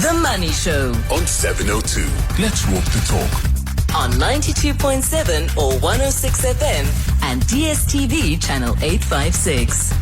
The Money Show on 702. Let's walk the talk. On 92.7 or 106 FM and DSTV channel 856.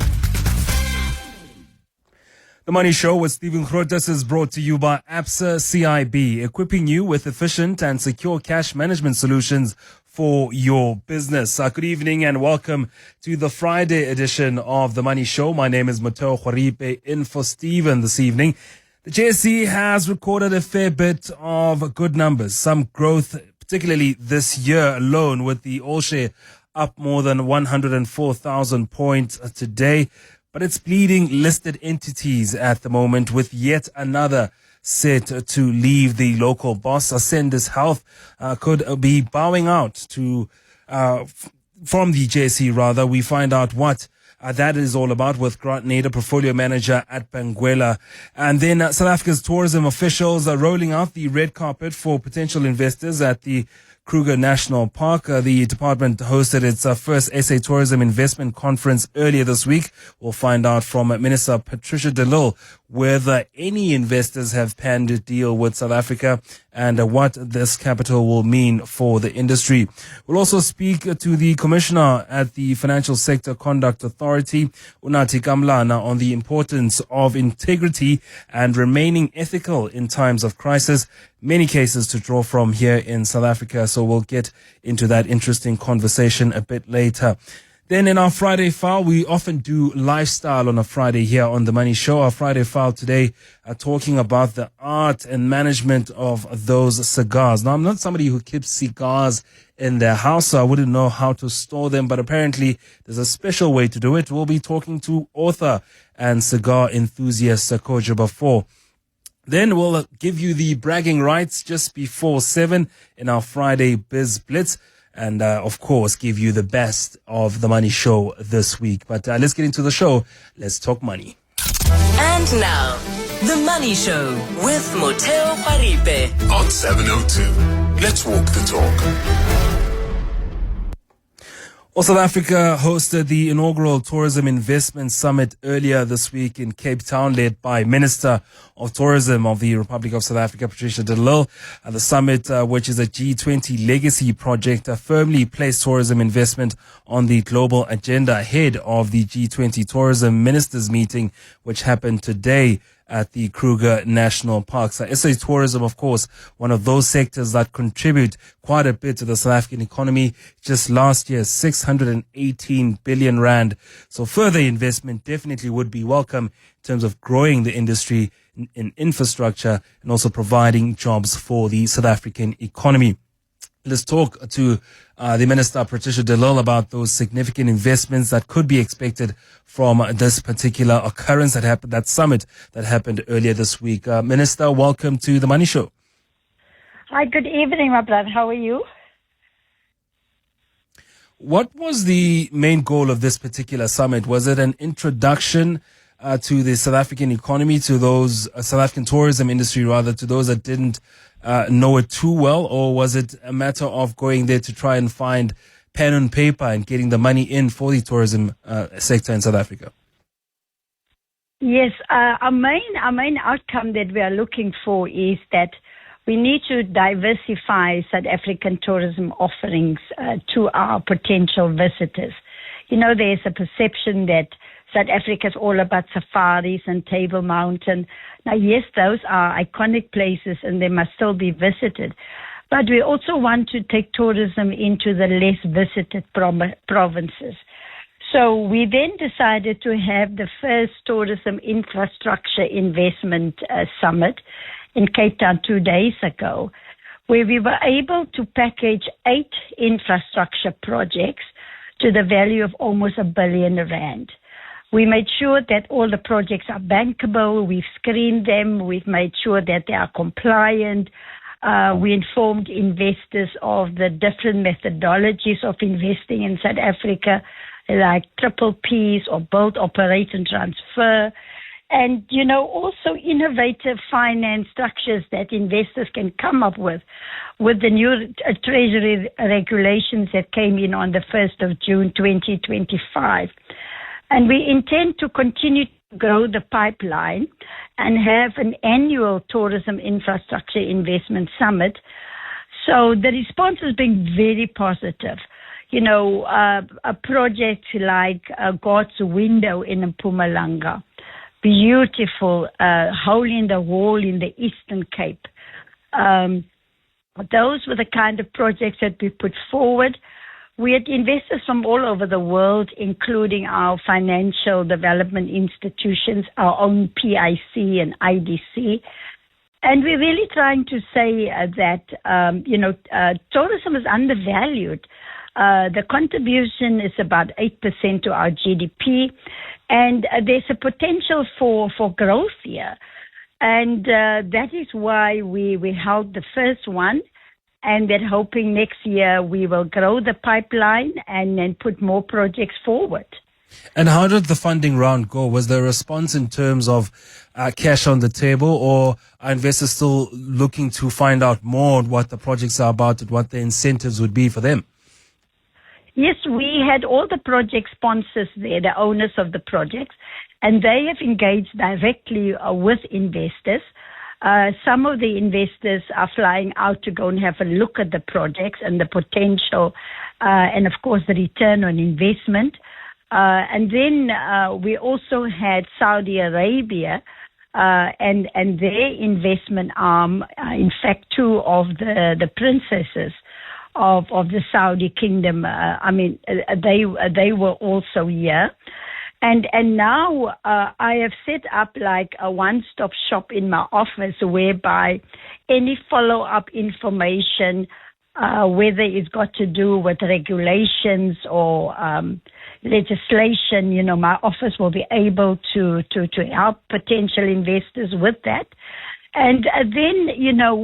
The Money Show with Stephen Grootes is brought to you by FSCA, equipping you with efficient and secure cash management solutions for your business. Good evening and welcome to the Friday edition of The Money Show. My name is Motheo Khoaripe, in for Stephen this evening. The JSE has recorded a fair bit of good numbers, some growth, particularly this year alone, with the all share up more than 104,000 points today. But it's bleeding listed entities at the moment, with yet another set to leave the local boss. Ascendus Health could be bowing out to from the JSE rather. We find out what that is all about with Grant Nader, portfolio manager at Benguela. And then South Africa's tourism officials are rolling out the red carpet for potential investors at the Kruger National Park. The department hosted its first SA Tourism Investment Conference earlier this week. We'll find out from Minister Patricia de Lille whether any investors have panned a deal with South Africa and what this capital will mean for the industry. We'll also speak to the Commissioner at the Financial Sector Conduct Authority, Unathi Kamlana, on the importance of integrity and remaining ethical in times of crisis. Many cases to draw from here in South Africa, so we'll get into that interesting conversation a bit later. Then in our Friday file, we often do lifestyle on a Friday here on The Money Show. Our Friday file today talking about the art and management of those cigars. Now, I'm not somebody who keeps cigars in their house, so I wouldn't know how to store them, but apparently there's a special way to do it. We'll be talking to author and cigar enthusiast Koja Bafo. Then we'll give you the bragging rights just before 7 in our Friday Biz Blitz. And, of course, give you the best of The Money Show this week. But let's get into the show. Let's talk money. And now, The Money Show with Motheo Khoaripe on 702. Let's walk the talk. Well, South Africa hosted the inaugural Tourism Investment Summit earlier this week in Cape Town, led by Minister of Tourism of the Republic of South Africa, Patricia de Lille. The summit, which is a G20 legacy project, firmly placed tourism investment on the global agenda ahead of the G20 Tourism Ministers meeting, which happened today at the Kruger National Park. So SA tourism, of course, one of those sectors that contribute quite a bit to the South African economy. Just last year, 618 billion rand. So further investment definitely would be welcome in terms of growing the industry in infrastructure and also providing jobs for the South African economy. Let's talk to the Minister, Patricia de Lille, about those significant investments that could be expected from this particular occurrence that happened, that summit that happened earlier this week. Minister, welcome to The Money Show. Hi, good evening, my brother. How are you? What was the main goal of this particular summit? Was it an introduction to the South African economy, to those South African tourism industry, rather, to those that didn't know it too well, or was it a matter of going there to try and find pen and paper and getting the money in for the tourism sector in South Africa? Yes, our main outcome that we are looking for is that we need to diversify South African tourism offerings to our potential visitors. You know, there's a perception that South Africa is all about safaris and Table Mountain. Now, yes, those are iconic places and they must still be visited. But we also want to take tourism into the less visited provinces. So we then decided to have the first tourism infrastructure investment summit in Cape Town 2 days ago, where we were able to package 8 infrastructure projects to the value of almost R1 billion. We made sure that all the projects are bankable. We've screened them. We've made sure that they are compliant. We informed investors of the different methodologies of investing in South Africa, like triple Ps or build, operate, and transfer. And, you know, also innovative finance structures that investors can come up with the new Treasury regulations that came in on the 1st of June 2025. And we intend to continue to grow the pipeline and have an annual tourism infrastructure investment summit. So the response has been very positive. A project like God's Window in Mpumalanga, beautiful, hole in the wall in the Eastern Cape. Those were the kind of projects that we put forward. We had investors from all over the world, including our financial development institutions, our own PIC and IDC. And we're really trying to say that, tourism is undervalued. The contribution is about 8% to our GDP, and there's a potential for growth here. And that is why we held the first one, and then hoping next year we will grow the pipeline and then put more projects forward. And how did the funding round go? Was there a response in terms of cash on the table, or are investors still looking to find out more what the projects are about and what the incentives would be for them? Yes, we had all the project sponsors there, the owners of the projects, and they have engaged directly with investors. Some of the investors are flying out to go and have a look at the projects and the potential, and of course the return on investment. And then we also had Saudi Arabia and their investment arm. In fact, two of the princesses of the Saudi kingdom. They were also here. And now I have set up like a one-stop shop in my office whereby any follow-up information, whether it's got to do with regulations or legislation, my office will be able to help potential investors with that. And then,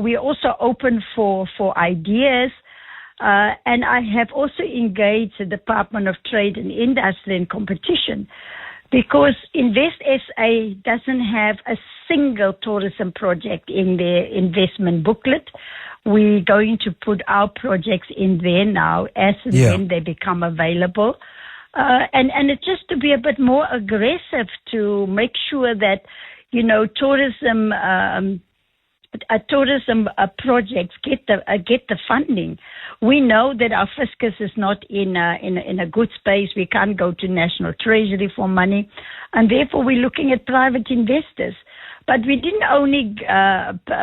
we're also open for ideas. And I have also engaged the Department of Trade and Industry and Competition, because Invest SA doesn't have a single tourism project in their investment booklet. We're going to put our projects in there now as and when they become available. And it's just to be a bit more aggressive to make sure that, tourism projects get the funding. We know that our fiscus is not in a good space. We can't go to National Treasury for money, and therefore we're looking at private investors. But we didn't only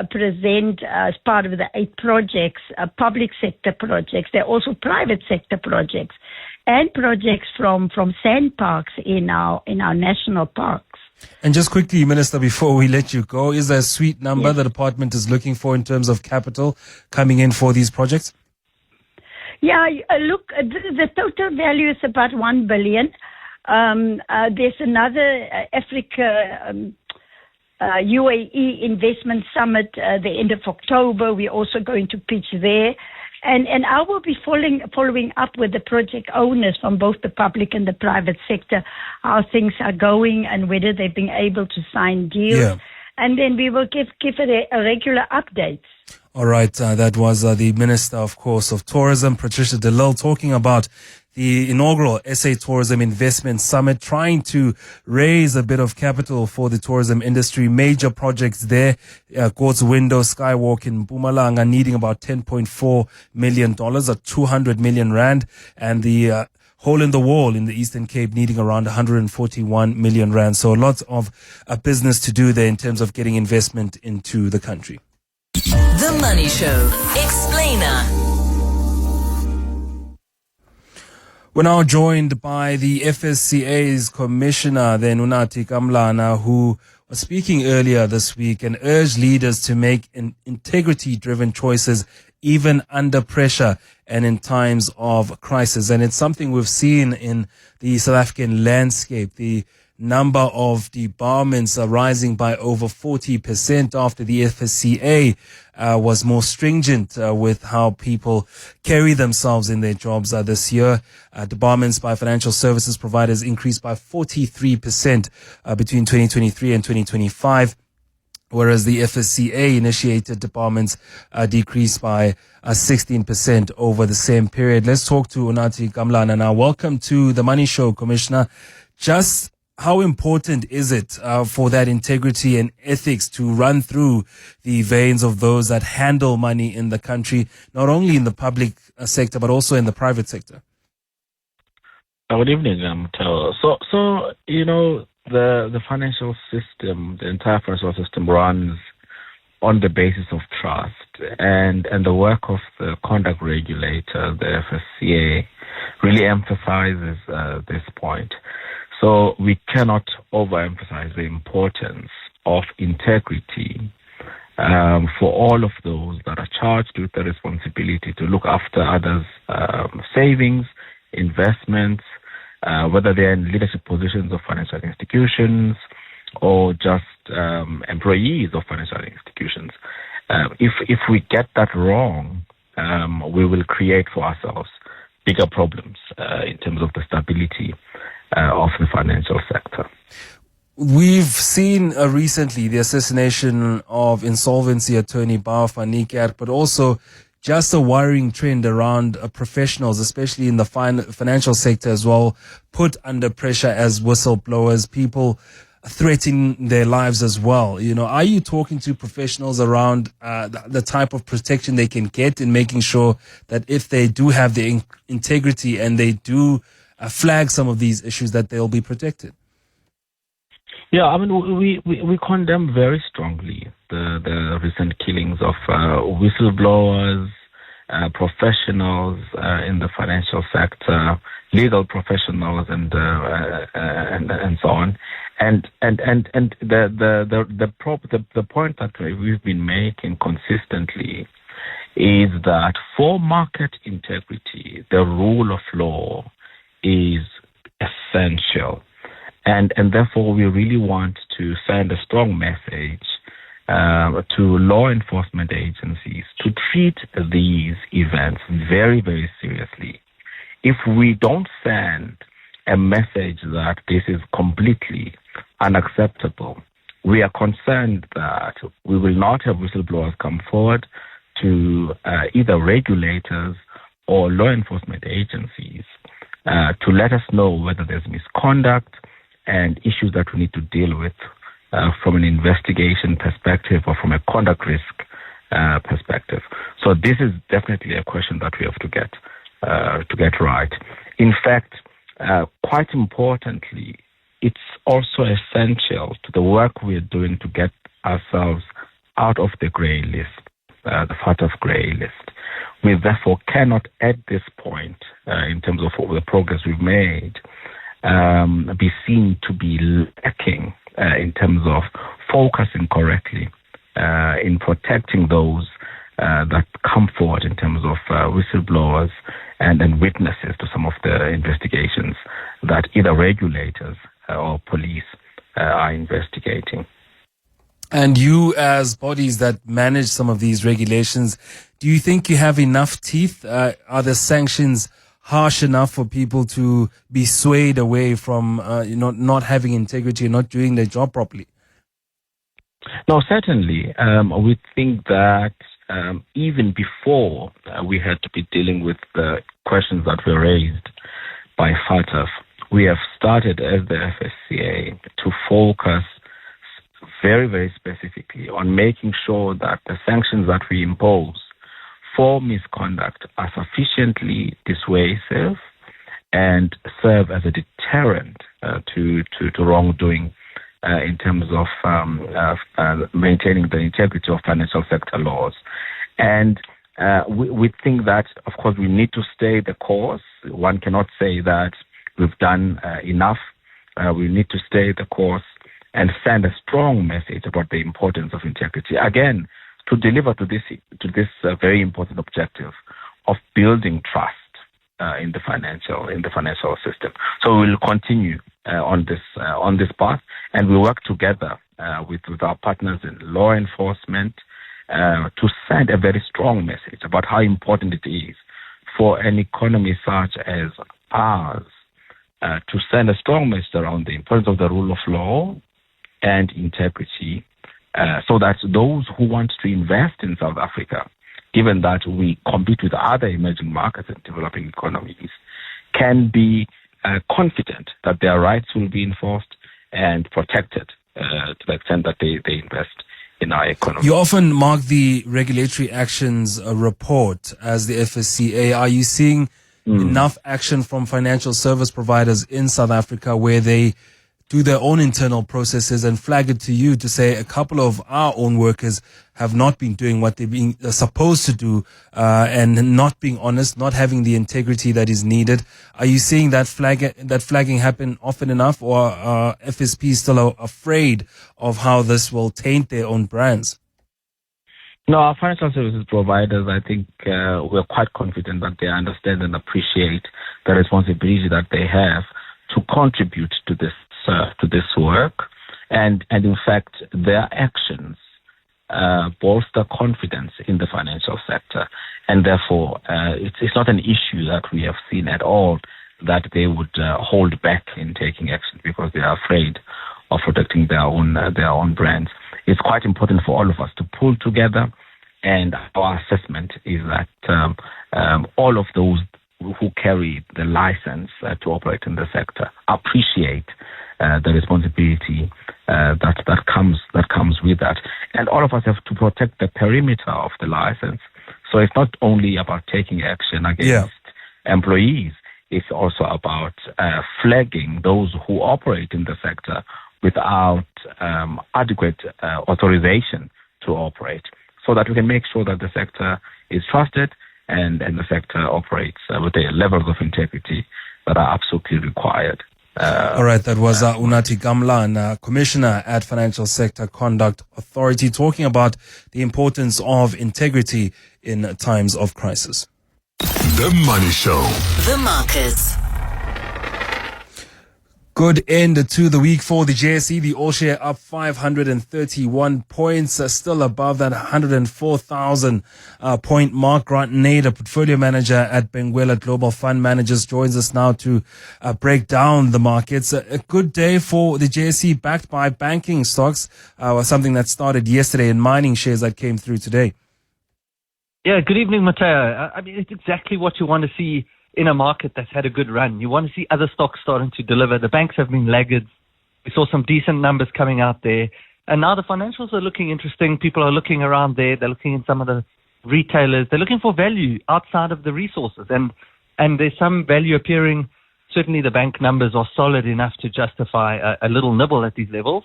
present as part of the 8 projects, public sector projects. There are also private sector projects and projects from sand parks in our national parks. And just quickly, Minister, before we let you go, is there a sweet number the department is looking for in terms of capital coming in for these projects? Yeah, look, the total value is about 1 billion. There's another Africa UAE investment summit the end of October. We're also going to pitch there. And I will be following up with the project owners from both the public and the private sector, how things are going and whether they've been able to sign deals. Yeah. And then we will give it a regular update. All right. That was the Minister, of course, of Tourism, Patricia de Lille, talking about the inaugural SA Tourism Investment Summit, trying to raise a bit of capital for the tourism industry. Major projects there. God's Window Skywalk in Mpumalanga needing about $10.4 million, or 200 million rand. And the Hole in the Wall in the Eastern Cape needing around 141 million rand. So lots of business to do there in terms of getting investment into the country. The Money Show Explainer. We're now joined by the FSCA's Commissioner, then Unathi Kamlana, who was speaking earlier this week and urged leaders to make integrity-driven choices even under pressure and in times of crisis. And it's something we've seen in the South African landscape. The number of debarments are rising by over 40% after the FSCA was more stringent with how people carry themselves in their jobs this year. Debarments by financial services providers increased by 43% between 2023 and 2025. Whereas the FSCA initiated debarments decreased by 16% over the same period. Let's talk to Unathi Kamlana now. Welcome to the Money Show, Commissioner. Just how important is it for that integrity and ethics to run through the veins of those that handle money in the country, not only in the public sector, but also in the private sector? Good evening, Motheo. So the financial system, the entire financial system runs on the basis of trust, and the work of the conduct regulator, the FSCA, really emphasizes this point. So we cannot overemphasize the importance of integrity for all of those that are charged with the responsibility to look after others' savings, investments, whether they're in leadership positions of financial institutions or just employees of financial institutions. If we get that wrong, we will create for ourselves bigger problems in terms of the stability of the financial sector. We've seen recently the assassination of insolvency attorney Bao van Niekerk, but also just a worrying trend around professionals, especially in the financial sector as well, put under pressure as whistleblowers, people threatening their lives as well. Are you talking to professionals around the type of protection they can get in making sure that if they do have the integrity and they do flag some of these issues, that they'll be protected? Yeah, I mean, we condemn very strongly the recent killings of whistleblowers, professionals in the financial sector, legal professionals, and so on. And the point that we've been making consistently is that for market integrity, the rule of law is essential. And therefore, we really want to send a strong message to law enforcement agencies to treat these events very, very seriously. If we don't send a message that this is completely unacceptable, we are concerned that we will not have whistleblowers come forward to either regulators or law enforcement agencies to let us know whether there's misconduct and issues that we need to deal with from an investigation perspective or from a conduct risk perspective. So this is definitely a question that we have to get right. In fact, quite importantly, it's also essential to the work we're doing to get ourselves out of the grey list, the FATF grey list. We therefore cannot at this point, in terms of the progress we've made, be seen to be lacking in terms of focusing correctly in protecting those that come forward in terms of whistleblowers and witnesses to some of the investigations that either regulators or police are investigating. And you, as bodies that manage some of these regulations, do you think you have enough teeth? Are the sanctions harsh enough for people to be swayed away from not having integrity and not doing their job properly? No, certainly. We think that even before we had to be dealing with the questions that were raised by FATF, we have started as the FSCA to focus very, very specifically on making sure that the sanctions that we impose for misconduct are sufficiently dissuasive and serve as a deterrent to wrongdoing in terms of maintaining the integrity of financial sector laws. And we think that, of course, we need to stay the course. One cannot say that we've done enough. We need to stay the course and send a strong message about the importance of integrity. Again, to deliver to this very important objective of building trust in the financial system. So we will continue on this path, and we work together with our partners in law enforcement to send a very strong message about how important it is for an economy such as ours to send a strong message around the importance of the rule of law and integrity, so that those who want to invest in South Africa, given that we compete with other emerging markets and developing economies, can be confident that their rights will be enforced and protected to the extent that they invest in our economy. You often mark the regulatory actions report as the FSCA. Are you seeing enough action from financial service providers in South Africa where they do their own internal processes and flag it to you to say a couple of our own workers have not been doing what they're being supposed to do, and not being honest, not having the integrity that is needed? Are you seeing that flagging happen often enough, or are FSP still afraid of how this will taint their own brands? No, our financial services providers, I think we're quite confident that they understand and appreciate the responsibility that they have to contribute to this work, and in fact their actions bolster confidence in the financial sector, and therefore it's not an issue that we have seen at all that they would hold back in taking action because they are afraid of protecting their own brands. It's quite important for all of us to pull together, and our assessment is that all of those who carry the license to operate in the sector appreciate the responsibility that comes with that, and all of us have to protect the perimeter of the license. So it's not only about taking action against employees; it's also about flagging those who operate in the sector without adequate authorization to operate, so that we can make sure that the sector is trusted and the sector operates with the levels of integrity that are absolutely required. All right, that was Unathi Kamlana, Commissioner at Financial Sector Conduct Authority, talking about the importance of integrity in times of crisis. The Money Show. The Markets. Good end to the week for the JSE. The All Share up 531 points, still above that 104,000 point mark. Grant Nader, portfolio manager at Benguela Global Fund Managers, joins us now to break down the markets. A good day for the JSE, backed by banking stocks, was something that started yesterday, and mining shares that came through today. Yeah, good evening, Motheo. I mean, it's exactly what you want to see in a market that's had a good run. You want to see other stocks starting to deliver. The banks have been laggards. We saw some decent numbers coming out there. And now the financials are looking interesting. People are looking around there. They're looking in some of the retailers. They're looking for value outside of the resources. And there's some value appearing. Certainly the bank numbers are solid enough to justify a little nibble at these levels.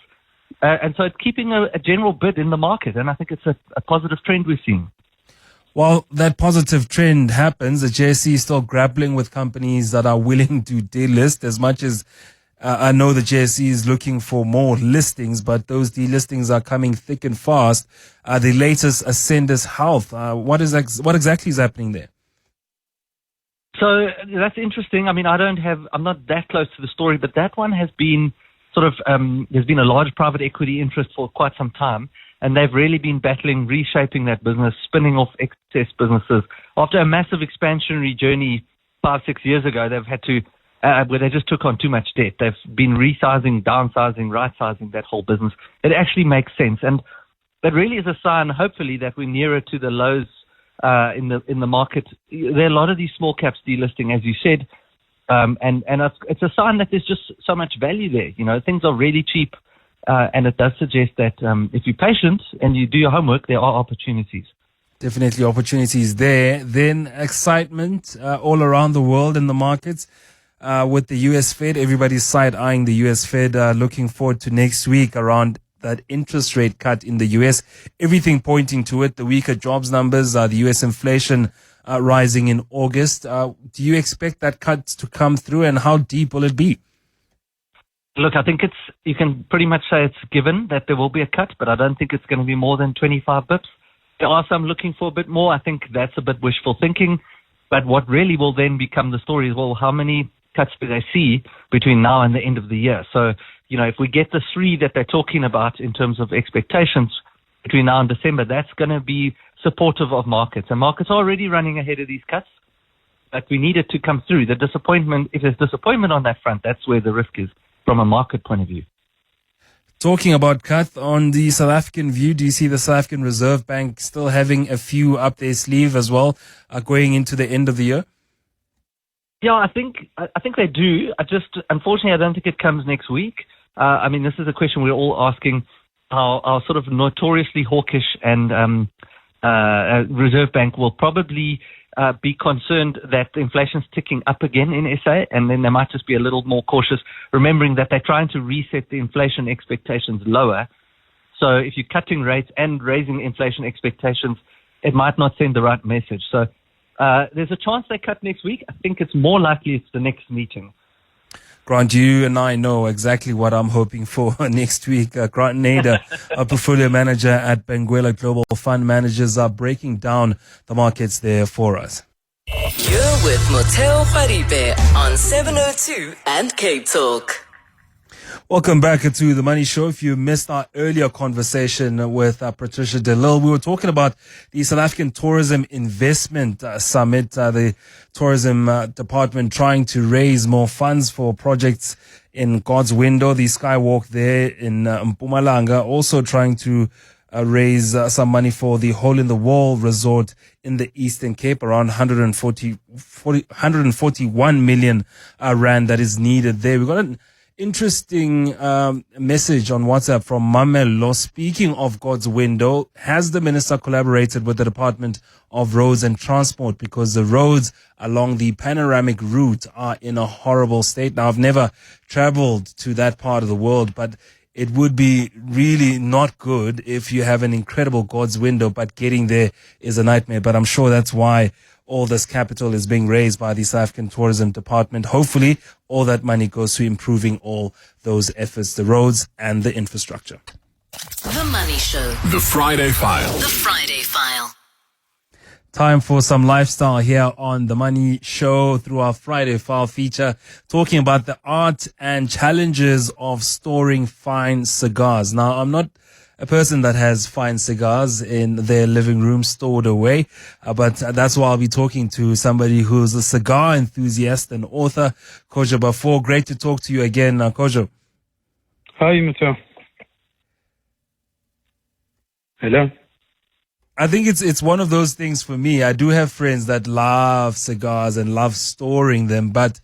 And so it's keeping a general bid in the market. And I think it's a positive trend we're seeing. While that positive trend happens, the JSE is still grappling with companies that are willing to delist. As much as I know the JSE is looking for more listings, but those delistings are coming thick and fast. The latest, Ascendus Health. What exactly is happening there? So that's interesting. I mean, I'm not that close to the story, but that one has been there's been a large private equity interest for quite some time. And they've really been battling, reshaping that business, spinning off excess businesses. After a massive expansionary journey 5-6 years ago, they've had to, where they just took on too much debt. They've been resizing, downsizing, right-sizing that whole business. It actually makes sense. And that really is a sign, hopefully, that we're nearer to the lows in the market. There are a lot of these small caps delisting, as you said. And it's a sign that there's just so much value there. You know, things are really cheap. And it does suggest that if you're patient and you do your homework, there are opportunities. Definitely opportunities there. Then excitement all around the world in the markets with the US Fed. Everybody's side-eyeing the US Fed, looking forward to next week around that interest rate cut in the US. Everything pointing to it. The weaker jobs numbers, the US inflation rising in August. Do you expect that cut to come through, and how deep will it be? Look, I think you can pretty much say it's given that there will be a cut, but I don't think it's going to be more than 25 bips. There are some looking for a bit more. I think that's a bit wishful thinking. But what really will then become the story is, well, how many cuts do they see between now and the end of the year? So, you know, if we get the 3 that they're talking about in terms of expectations between now and December, that's going to be supportive of markets. And markets are already running ahead of these cuts, but we need it to come through. The disappointment, if there's disappointment on that front, that's where the risk is from a market point of view. Talking about cut, on the South African view, do you see the South African Reserve Bank still having a few up their sleeve as well, going into the end of the year? Yeah, I think they do. Unfortunately, I don't think it comes next week. I mean, this is a question we're all asking. Our sort of notoriously hawkish and Reserve Bank will probably be concerned that inflation's ticking up again in SA, and then they might just be a little more cautious, remembering that they're trying to reset the inflation expectations lower. So if you're cutting rates and raising inflation expectations, it might not send the right message. So there's a chance they cut next week. I think it's more likely it's the next meeting. Grant, you and I know exactly what I'm hoping for next week. Grant Nader, a portfolio manager at Benguela Global Fund Managers, are breaking down the markets there for us. You're with Motheo Khoaripe on 702 and Cape Talk. Welcome back to The Money Show. If you missed our earlier conversation with Patricia de Lille, we were talking about the South African Tourism Investment Summit, the tourism department trying to raise more funds for projects in God's Window, the Skywalk there in Mpumalanga, also trying to raise some money for the Hole in the Wall resort in the Eastern Cape, around 141 million rand that is needed there. We've got an interesting message on WhatsApp from Mamelo. Speaking of God's Window, has the minister collaborated with the Department of Roads and Transport, because the roads along the panoramic route are in a horrible state? Now, I've never traveled to that part of the world, but it would be really not good if you have an incredible God's Window, but getting there is a nightmare. But I'm sure that's why all this capital is being raised by the South African Tourism Department. Hopefully, all that money goes to improving all those efforts, the roads and the infrastructure. The Money Show. The Friday File. The Friday File. Time for some lifestyle here on The Money Show through our Friday File feature, talking about the art and challenges of storing fine cigars. Now, I'm not a person that has fine cigars in their living room stored away, but that's why I'll be talking to somebody who's a cigar enthusiast and author, Kojo Bafo. Great to talk to you again, Kojo. Hi, Motheo. Hello. I think it's one of those things for me. I do have friends that love cigars and love storing them, but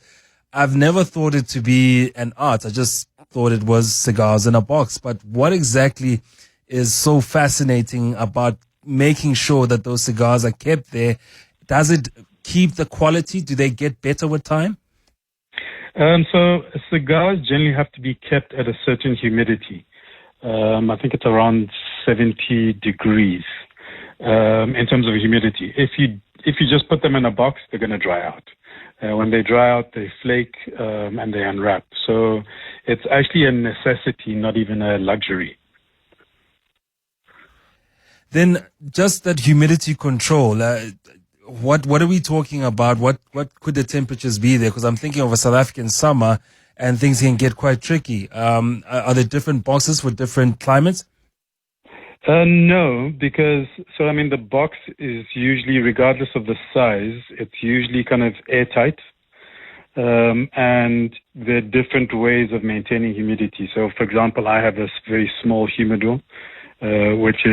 I've never thought it to be an art. I just thought it was cigars in a box. But what exactly is so fascinating about making sure that those cigars are kept there? Does it keep the quality? Do they get better with time? So cigars generally have to be kept at a certain humidity. I think it's around 70 degrees in terms of humidity. If you just put them in a box, they're going to dry out. When they dry out, they flake and they unwrap. So it's actually a necessity, not even a luxury. Then just that humidity control, what are we talking about? What could the temperatures be there? Because I'm thinking of a South African summer and things can get quite tricky. Are there different boxes for different climates? No, because, the box is usually, regardless of the size, it's usually kind of airtight. And there are different ways of maintaining humidity. So, for example, I have this very small humidor, which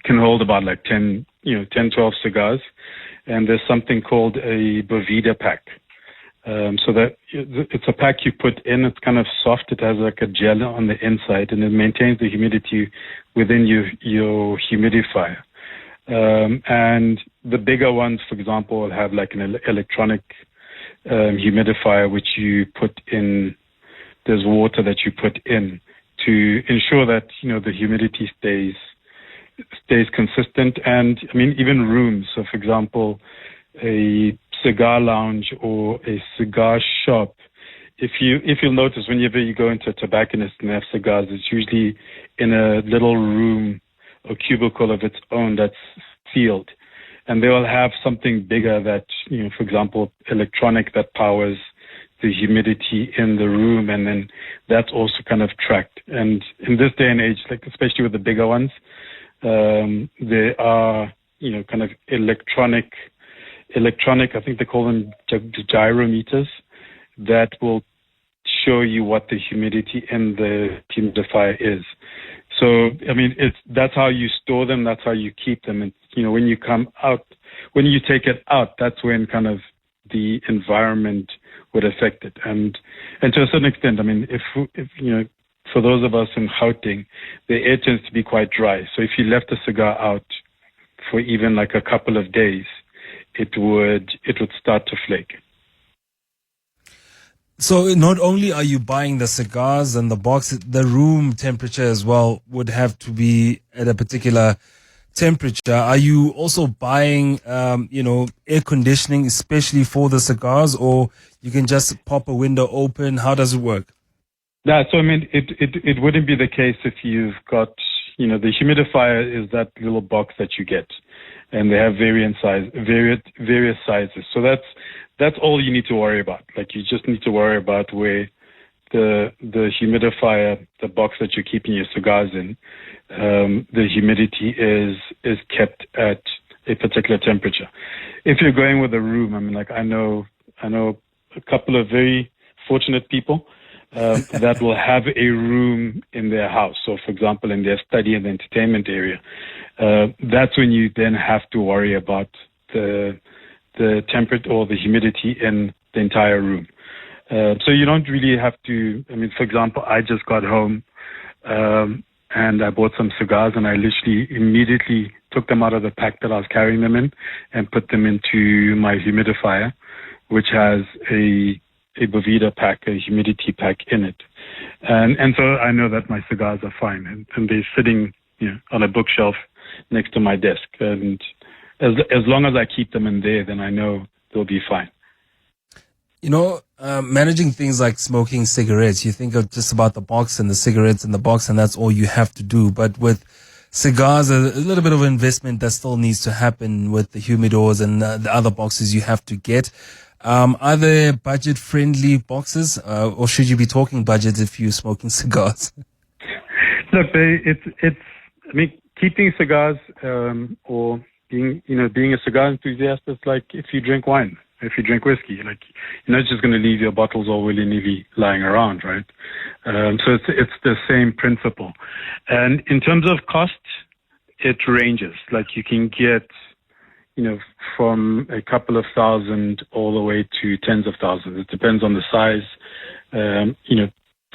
can hold about like 10, 12 cigars. And there's something called a Boveda pack. So that it's a pack you put in. It's kind of soft. It has like a gel on the inside, and it maintains the humidity within your humidifier. And the bigger ones, for example, will have like an electronic humidifier, which you put in. There's water that you put in to ensure that the humidity stays consistent. And even rooms. So, for example, a cigar lounge or a cigar shop, if you'll notice, whenever you go into a tobacconist and have cigars, it's usually in a little room or cubicle of its own that's sealed, and they will have something bigger that, for example, electronic that powers the humidity in the room, and then that's also kind of tracked. And in this day and age, like especially with the bigger ones, there are kind of electronic, I think they call them gyrometers, that will show you what the humidity in the humidifier is. So, that's how you store them, that's how you keep them. And, when you come out, when you take it out, that's when kind of the environment would affect it. And to a certain extent, I mean, if for those of us in Gauteng, the air tends to be quite dry. So if you left a cigar out for even like a couple of days, it would start to flake. So not only are you buying the cigars and the box, the room temperature as well would have to be at a particular temperature. Are you also buying, air conditioning, especially for the cigars, or you can just pop a window open? How does it work? Yeah, so I mean, it wouldn't be the case if you've got, the humidifier is that little box that you get, and they have various sizes. So that's all you need to worry about. Like, you just need to worry about where the humidifier, the box that you're keeping your cigars in, the humidity is kept at a particular temperature. If you're going with a room, I mean, like, I know a couple of very fortunate people that will have a room in their house. So, for example, in their study and entertainment area, that's when you then have to worry about the temperature or the humidity in the entire room. So you don't really have to. I mean, for example, I just got home and I bought some cigars, and I literally immediately took them out of the pack that I was carrying them in and put them into my humidifier, which has a Boveda pack, a humidity pack in it. And so I know that my cigars are fine, and they're sitting on a bookshelf next to my desk. And as long as I keep them in there, then I know they'll be fine. Managing things like smoking cigarettes, you think of just about the box and the cigarettes in the box, and that's all you have to do. But with cigars, a little bit of investment that still needs to happen with the humidors and the other boxes you have to get. Are there budget-friendly boxes, or should you be talking budget if you're smoking cigars? Look, I mean, keeping cigars or being a cigar enthusiast is like if you drink wine, if you drink whiskey. Like, you're not just going to leave your bottles all willy-nilly lying around, right? So it's the same principle. And in terms of cost, it ranges. Like, you can get from a couple of thousand all the way to tens of thousands. It depends on the size.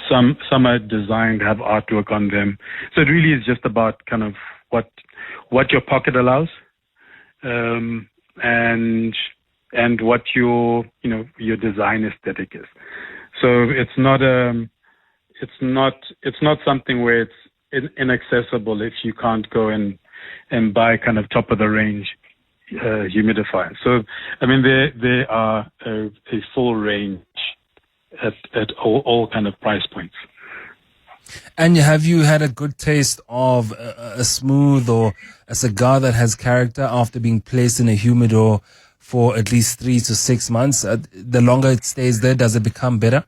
Some are designed to have artwork on them. So it really is just about kind of what your pocket allows, and what your design aesthetic is. So it's not something where it's inaccessible if you can't go and buy kind of top of the range humidifier. So, I mean, there are a full range at all kind of price points. And have you had a good taste of a smooth or a cigar that has character after being placed in a humidor for at least 3 to 6 months? The longer it stays there, does it become better?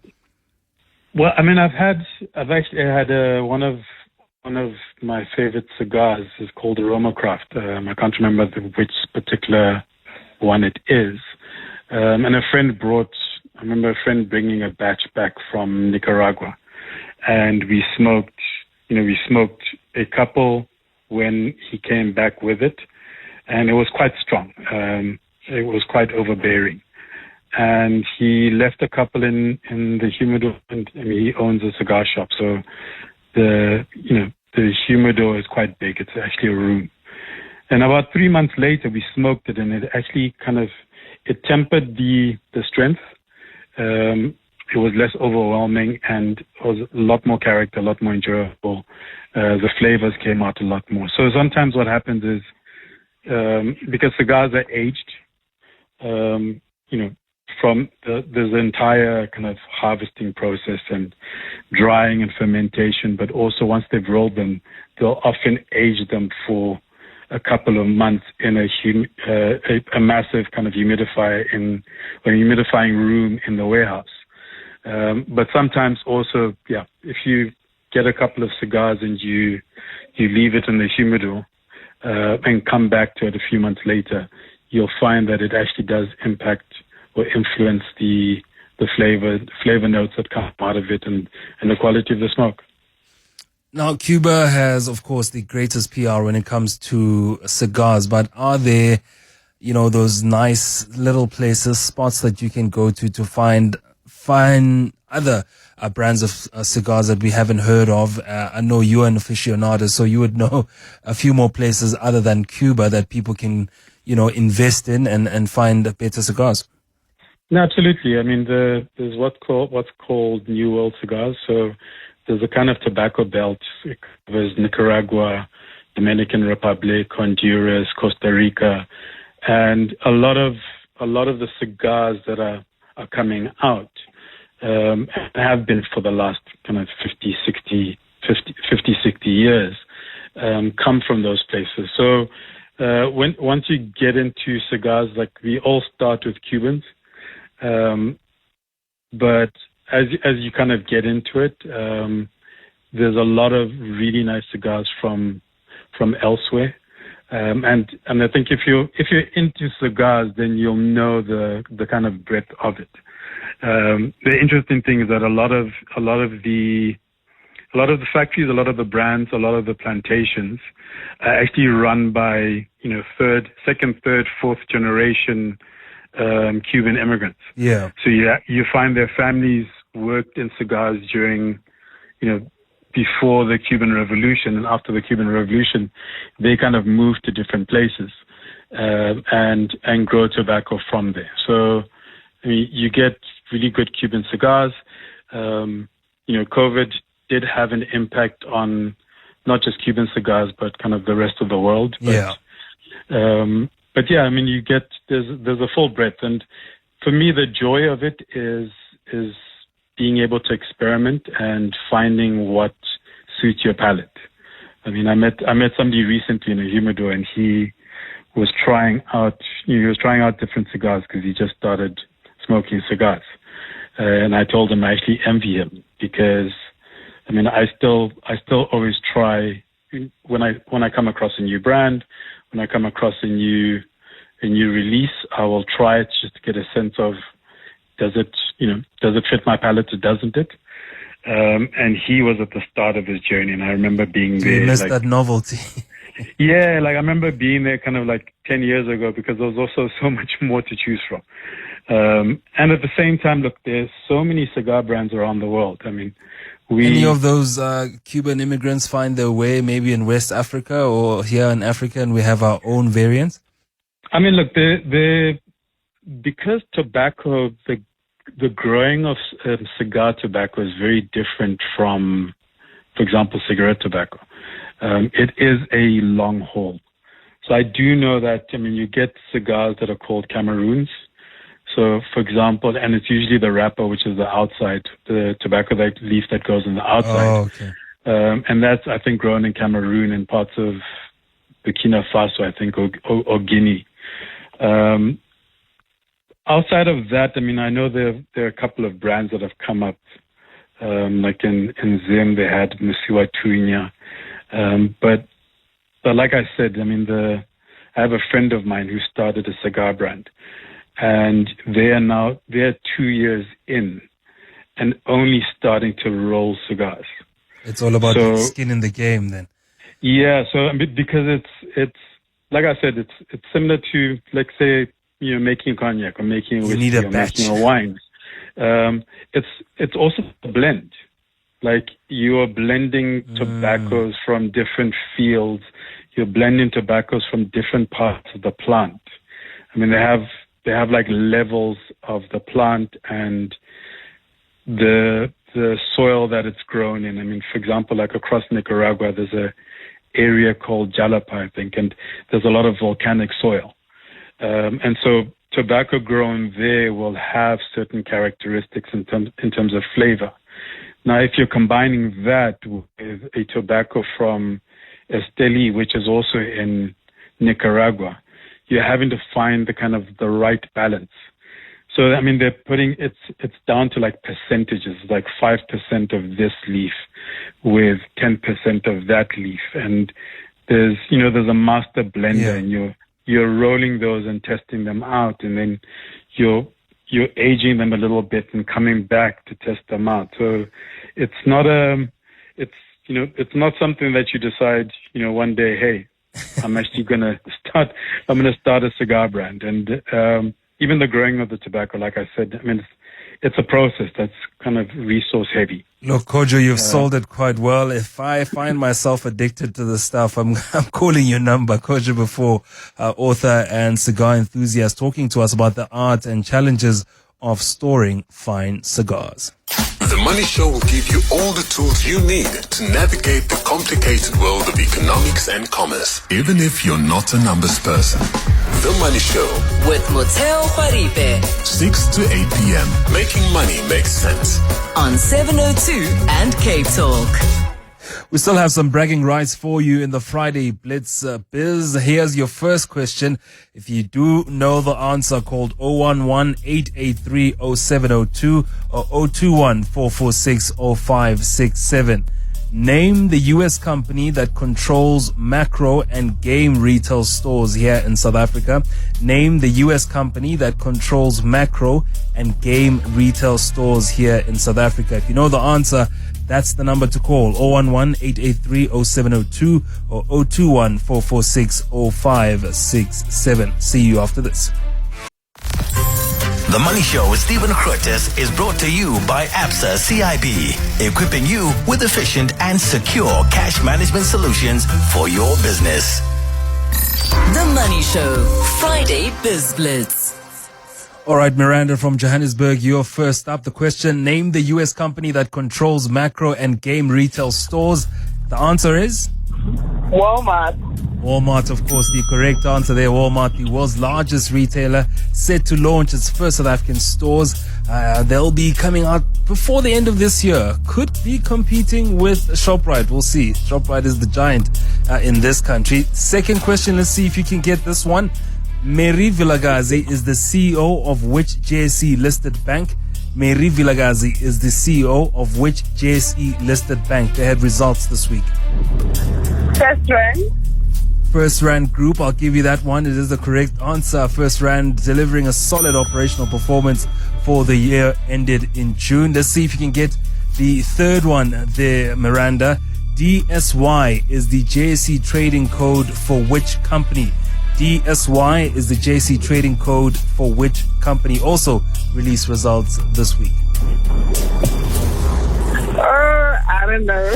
Well, I mean, I've actually had one of my favorite cigars is called Aromacraft. I can't remember which particular one it is. And I remember a friend bringing a batch back from Nicaragua, and we smoked a couple when he came back with it, and it was quite strong. It was quite overbearing. And he left a couple in the humidor, and I mean, he owns a cigar shop, so the humidor is quite big. It's actually a room. And about 3 months later, we smoked it, and it actually it tempered the strength. It was less overwhelming, and it was a lot more character, a lot more enjoyable. The flavors came out a lot more. So sometimes what happens is, because cigars are aged, from there's an entire kind of harvesting process and drying and fermentation, but also once they've rolled them, they'll often age them for a couple of months in a massive kind of humidifier or humidifying room in the warehouse. But sometimes also, if you get a couple of cigars and you leave it in the humidor and come back to it a few months later, you'll find that it actually does impact or influence the flavor notes that come out of it and the quality of the smoke. Now, Cuba has, of course, the greatest PR when it comes to cigars, but are there, those nice little places, spots that you can go to find find other brands of cigars that we haven't heard of? I know you're an aficionado, so you would know a few more places other than Cuba that people can, invest in and find better cigars. No, absolutely. I mean, there's what's called New World cigars. So there's a kind of tobacco belt. It covers Nicaragua, Dominican Republic, Honduras, Costa Rica, and a lot of the cigars that are coming out and have been for the last kind of 50, 60 years come from those places. So once you get into cigars, like we all start with Cubans. But as you kind of get into it, there's a lot of really nice cigars from elsewhere. And I think if you're into cigars, then you'll know the kind of breadth of it. The interesting thing is that a lot of the factories, a lot of the brands, a lot of the plantations are actually run by second, third, fourth generation Cuban immigrants. Yeah. So you find their families worked in cigars during, before the Cuban Revolution, and after the Cuban Revolution, they kind of moved to different places and grow tobacco from there. So I mean, you get really good Cuban cigars. COVID did have an impact on not just Cuban cigars, but kind of the rest of the world. But yeah, I mean, there's a full breadth, and for me, the joy of it is being able to experiment and finding what suits your palate. I mean, I met somebody recently in a humidor, and he was trying out different cigars because he just started smoking cigars, and I told him I actually envy him because, I mean, I still always try when I come across a new brand. When I come across a new release, I will try it just to get a sense of does it fit my palate or doesn't it? And he was at the start of his journey, and I remember being there. You missed that novelty. Yeah, like I remember being there kind of like 10 years ago because there was also so much more to choose from. And at the same time, look, there's so many cigar brands around the world. I mean, any of those Cuban immigrants find their way maybe in West Africa or here in Africa, and we have our own variants? I mean, look, because tobacco, the growing of cigar tobacco is very different from, for example, cigarette tobacco. It is a long haul. So I do know that, I mean, you get cigars that are called Cameroons. So, for example, and it's usually the wrapper, which is the outside, the tobacco leaf that goes on the outside. Oh, okay. And that's, I think, grown in Cameroon and parts of Burkina Faso, I think, or Guinea. Outside of that, I mean, I know there are a couple of brands that have come up, like in Zim, they had Musiwa Tuinya. But like I said, I mean, I have a friend of mine who started a cigar brand, and they are 2 years in and only starting to roll cigars. It's all about skin in the game then. Yeah, so because it's like I said, it's similar to, let's say, making cognac or making whiskey or making a wine. It's also a blend. Like you are blending tobaccos from different fields. You're blending tobaccos from different parts of the plant. I mean, they have like levels of the plant and the soil that it's grown in. I mean, for example, like across Nicaragua, there's a area called Jalapa, I think, and there's a lot of volcanic soil. And so tobacco grown there will have certain characteristics in terms of flavor. Now, if you're combining that with a tobacco from Esteli, which is also in Nicaragua, you're having to find the right balance. So, I mean, they're putting it's down to like percentages, like 5% of this leaf with 10% of that leaf, and there's a master blender, and you're rolling those and testing them out, and then you're aging them a little bit and coming back to test them out. So it's not something that you decide, one day, hey, I'm actually going to start a cigar brand. And even the growing of the tobacco, like I said, I mean, it's a process that's kind of resource heavy. Look, Kojo, you've sold it quite well. If I find myself addicted to this stuff, I'm calling your number. Kojo Before, author and cigar enthusiast, talking to us about the art and challenges of storing fine cigars. The Money Show will give you all the tools you need to navigate the complicated world of economics and commerce, even if you're not a numbers person. The Money Show With Motheo Khoaripe 6 to 8 p.m. Making money makes sense. on 702 and Cape Talk. We still have some bragging rights for you in the Friday Blitz Biz. Here's your first question. If you do know the answer, call 011-883-0702 or 021-446-0567. Name the U.S. company that controls macro and game retail stores here in South Africa. Name the U.S. company that controls macro and game retail stores here in South Africa. If you know the answer, that's the number to call, 011-883-0702 or 021-446-0567. See you after this. The Money Show with Stephen Grootes is brought to you by FSCA, equipping you with efficient and secure cash management solutions for your business. The Money Show, Friday Biz Blitz. All right, Miranda from Johannesburg, you're first up. The question, name the U.S. company that controls macro and game retail stores. The answer is? Walmart. Walmart, of course, the correct answer there. Walmart, the world's largest retailer, set to launch its first South African stores. They'll be coming out before the end of this year. Could be competing with ShopRite. We'll see. ShopRite is the giant in this country. Second question, let's see if you can get this one. Mary Vilagazi is the CEO of which JSE listed bank? Mary Vilagazi is the CEO of which JSE listed bank? They had results this week. First Rand. First Rand Group, I'll give you that one. It is the correct answer. First Rand delivering a solid operational performance for the year ended in June. Let's see if you can get the third one there, Miranda. DSY is the JSE trading code for which company? DSY is the JSE trading code for which company? Also released results this week. I don't know.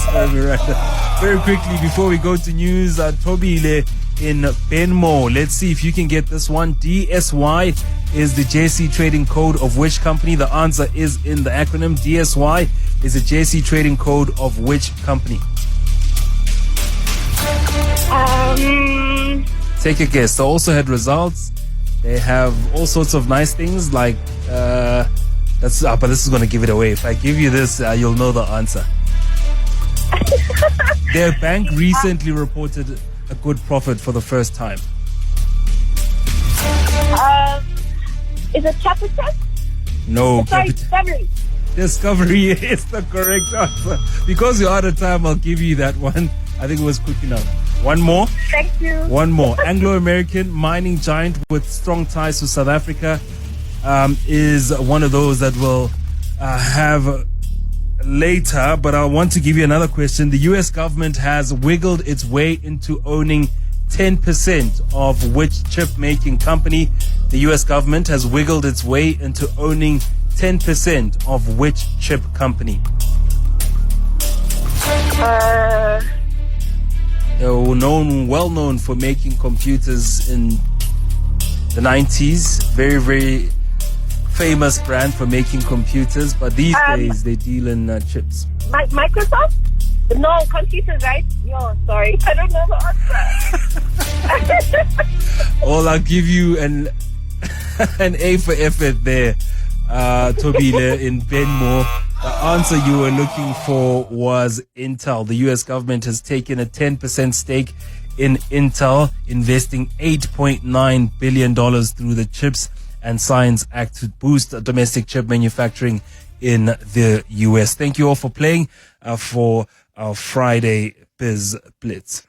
Sorry, Miranda. Very quickly, before we go to news, Tobile in Benmo. Let's see if you can get this one. DSY is the JSE trading code of which company? The answer is in the acronym. DSY is the JSE trading code of which company? Take a guess. They also had results. They have all sorts of nice things like but this is going to give it away. If I give you this, you'll know the answer. Their bank recently reported a good profit for the first time. Is it Capitec? No. Sorry, Discovery. Discovery is the correct answer. Because you're out of time, I'll give you that one. I think it was quick enough. One more. Thank you. One more. Anglo-American mining giant with strong ties to South Africa is one of those that we'll have later. But I want to give you another question. The U.S. government has wiggled its way into owning 10% of which chip-making company? The U.S. government has wiggled its way into owning 10% of which chip company? They were well known for making computers in the 90s. Very, very famous brand for making computers. But these days, they deal in chips. Microsoft? No, computers, right? No, sorry. I don't know the answer. Well, I'll give you an A for effort there, Tobile in Benmore. The answer you were looking for was Intel. The U.S. government has taken a 10% stake in Intel, investing $8.9 billion through the CHIPS and Science Act to boost domestic chip manufacturing in the U.S. Thank you all for playing for our Friday Biz Blitz.